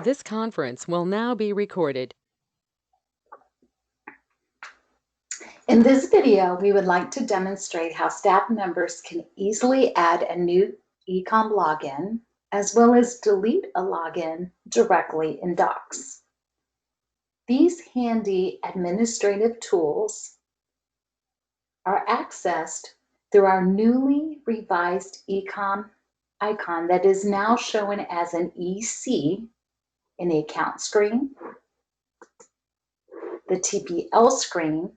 This conference will now be recorded. In this video, we would like to demonstrate how staff members can easily add a new eComm login, as well as delete a login directly in Docs. These handy administrative tools are accessed through our newly revised eComm icon that is now shown as an EC in the account screen, the TPL screen,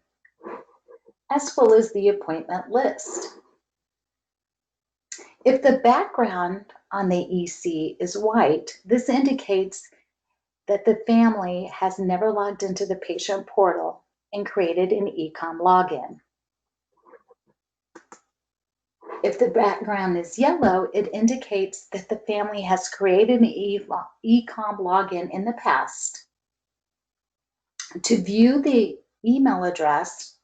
as well as the appointment list. If the background on the EC is white, this indicates that the family has never logged into the patient portal and created an eComm login. If the background is yellow, it indicates that the family has created an eComm login in the past. To view the email address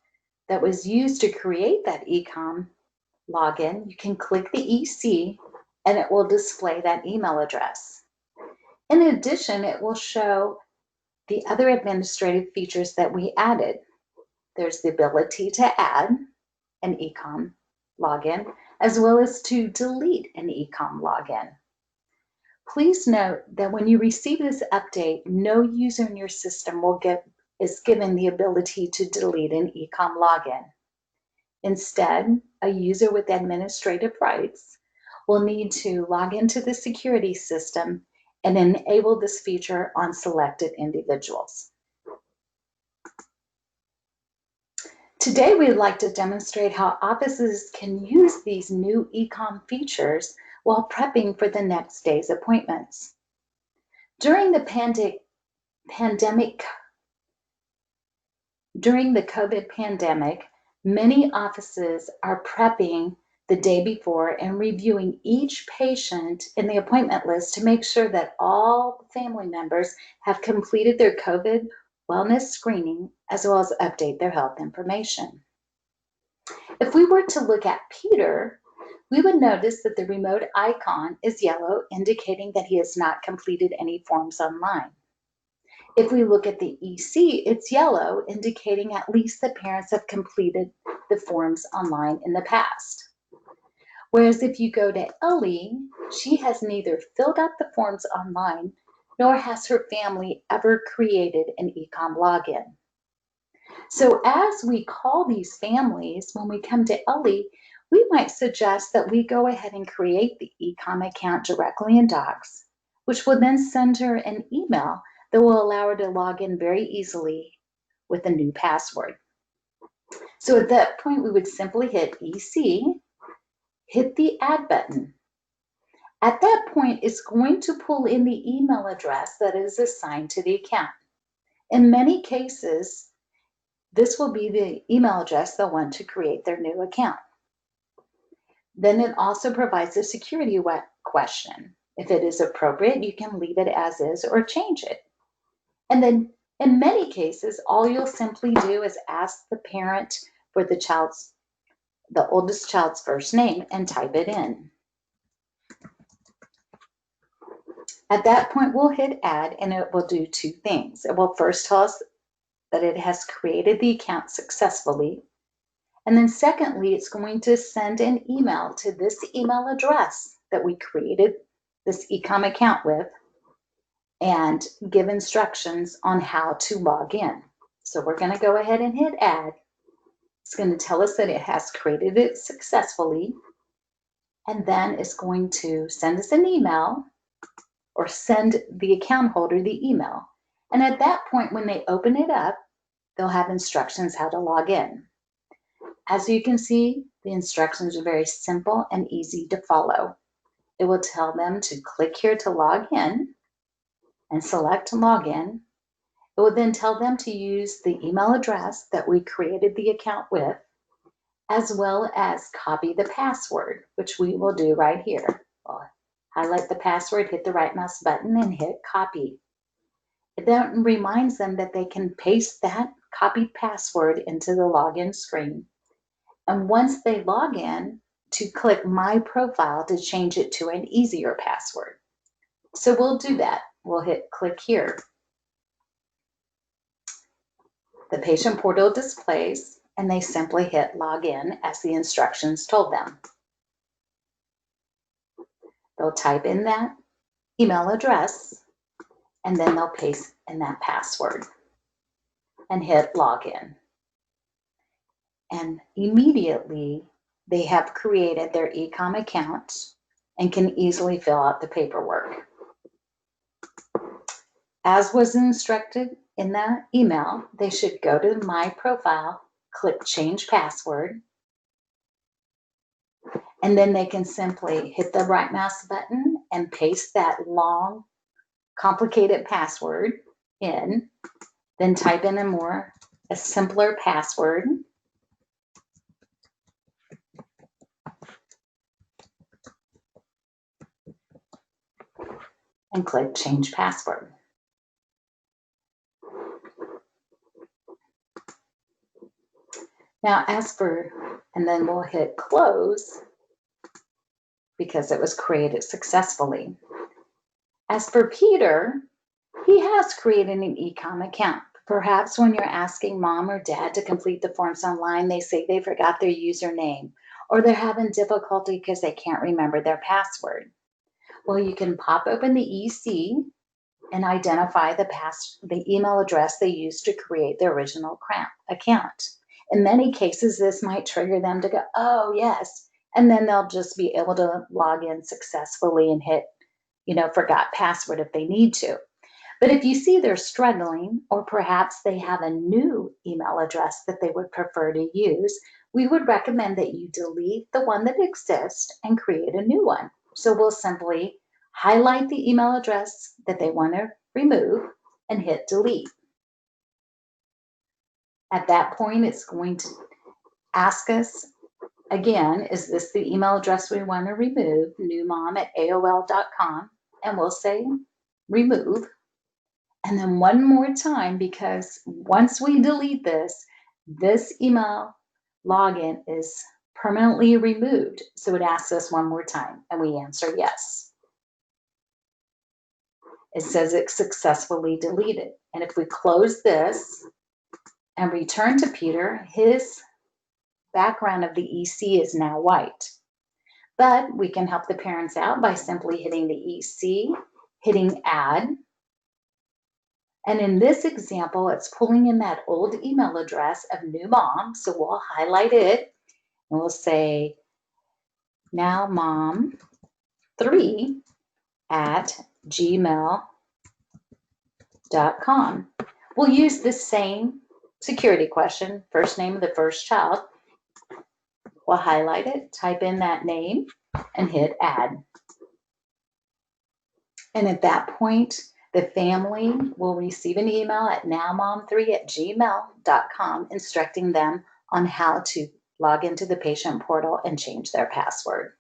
that was used to create that eComm login, you can click the EC and it will display that email address. In addition, it will show the other administrative features that we added. There's the ability to add an eComm login, as well as to delete an eComm login. Please note that when you receive this update, no user in your system is given the ability to delete an eComm login. Instead, a user with administrative rights will need to log into the security system and enable this feature on selected individuals. Today, we'd like to demonstrate how offices can use these new eComm features while prepping for the next day's appointments. During the COVID pandemic, many offices are prepping the day before and reviewing each patient in the appointment list to make sure that all family members have completed their COVID wellness screening, as well as update their health information. If we were to look at Peter, we would notice that the remote icon is yellow, indicating that he has not completed any forms online. If we look at the EC, it's yellow, indicating at least the parents have completed the forms online in the past. Whereas if you go to Ellie, she has neither filled out the forms online, nor has her family ever created an eComm login. So as we call these families, when we come to Ellie, we might suggest that we go ahead and create the eComm account directly in Docs, which will then send her an email that will allow her to log in very easily with a new password. So at that point, we would simply hit EC, hit the Add button. At that point, it's going to pull in the email address that is assigned to the account. In many cases, this will be the email address they'll want to create their new account. Then it also provides a security question. If it is appropriate, you can leave it as is or change it. And then in many cases, all you'll simply do is ask the parent for the oldest child's first name and type it in. At that point, we'll hit Add, and it will do two things. It will first tell us that it has created the account successfully. And then secondly, it's going to send an email to this email address that we created this eComm account with and give instructions on how to log in. So we're going to go ahead and hit Add. It's going to tell us that it has created it successfully. And then it's going to send us an email or send the account holder the email. And at that point, when they open it up, they'll have instructions how to log in. As you can see, the instructions are very simple and easy to follow. It will tell them to click here to log in and select login. It will then tell them to use the email address that we created the account with, as well as copy the password, which we will do right here. We'll highlight the password, hit the right mouse button, and hit copy. It then reminds them that they can paste that copied password into the login screen. And once they log in, to click My Profile to change it to an easier password. So we'll do that. we'll hit click here. The patient portal displays, and they simply hit login as the instructions told them. They'll type in that email address, and then they'll paste in that password and hit login. And immediately they have created their eComm account and can easily fill out the paperwork. As was instructed in the email, they should go to My Profile, click Change Password, and then they can simply hit the right mouse button and paste that long, complicated password in, then type in a simpler password, and click Change Password. Now, and then we'll hit close because it was created successfully. As for Peter, he has created an eComm account. Perhaps when you're asking mom or dad to complete the forms online, they say they forgot their username or they're having difficulty because they can't remember their password. Well, you can pop open the EC and identify the email address they used to create the original account. In many cases, this might trigger them to go, oh, yes, and then they'll just be able to log in successfully and hit, forgot password if they need to. But if you see they're struggling, or perhaps they have a new email address that they would prefer to use, we would recommend that you delete the one that exists and create a new one. So we'll simply highlight the email address that they want to remove and hit delete. At that point, it's going to ask us again, is this the email address we want to remove? newmom@aol.com, and we'll say remove. And then one more time, because once we delete this email login is permanently removed. So it asks us one more time, and we answer yes. It says it's successfully deleted. And if we close this and return to Peter, his background of the EC is now white. But we can help the parents out by simply hitting the EC, hitting add. And in this example, it's pulling in that old email address of new mom. So we'll highlight it and we'll say now mom3@gmail.com. We'll use the same security question, first name of the first child. We'll highlight it, type in that name, and hit add. And at that point, the family will receive an email at nowmom3@gmail.com instructing them on how to log into the patient portal and change their password.